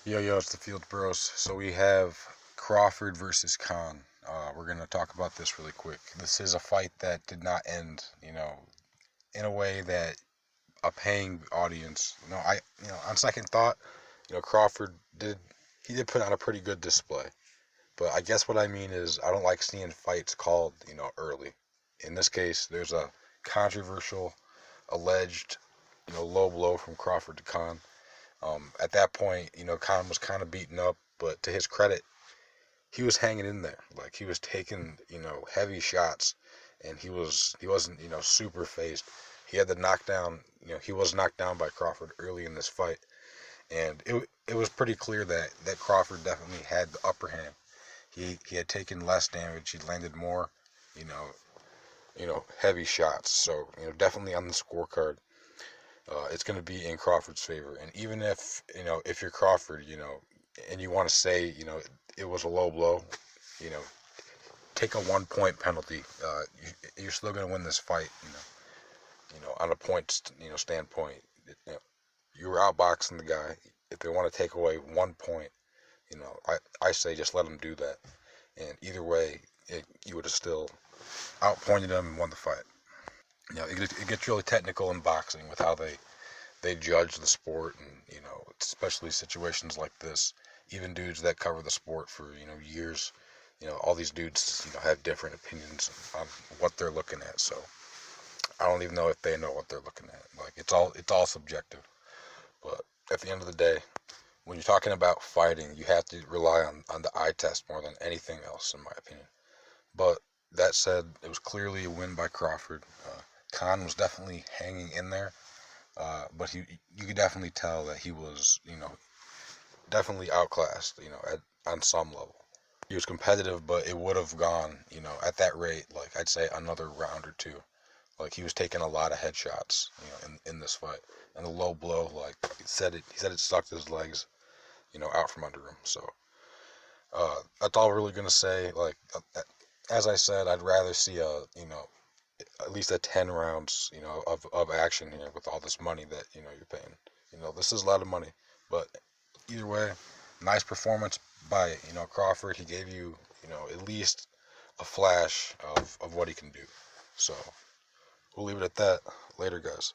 Yo, it's the Field Bros. So we have Crawford versus Khan. We're gonna talk about this really quick. This is a fight that did not end, in a way that a paying audience. On second thought, Crawford did put on a pretty good display. But I guess what I mean is I don't like seeing fights called, early. In this case, there's a controversial, alleged, low blow from Crawford to Khan. At that point, Khan was kind of beaten up, but to his credit, he was hanging in there. Like he was taking, heavy shots, and he wasn't, super phased. He had the knockdown. He was knocked down by Crawford early in this fight, and it was pretty clear that Crawford definitely had the upper hand. He had taken less damage. He landed more, you know, heavy shots. So definitely on the scorecard, it's going to be in Crawford's favor. And even if you're Crawford, and you want to say, it was a low blow, you know, take a 1 point penalty. You're still going to win this fight, on a point, standpoint. You were outboxing the guy. If they want to take away 1 point, I say just let them do that. And either way, you would have still outpointed them and won the fight. It gets really technical in boxing with how they judge the sport, and especially situations like this. Even dudes that cover the sport for years, all these dudes have different opinions on what they're looking at. So I don't even know if they know what they're looking at. Like it's all subjective. But at the end of the day, when you're talking about fighting, you have to rely on the eye test more than anything else, in my opinion. But that said, it was clearly a win by Crawford. Khan was definitely hanging in there. But you could definitely tell that he was, definitely outclassed, on some level. He was competitive, but it would have gone, at that rate, like I'd say another round or two. Like he was taking a lot of headshots, in this fight. And the low blow, like he said it sucked his legs, out from under him. So that's all we're really gonna say. Like as I said, I'd rather see at least a 10 rounds, of action here with all this money that, you're paying. This is a lot of money. But either way, nice performance by, Crawford. He gave you, at least a flash of what he can do. So we'll leave it at that. Later, guys.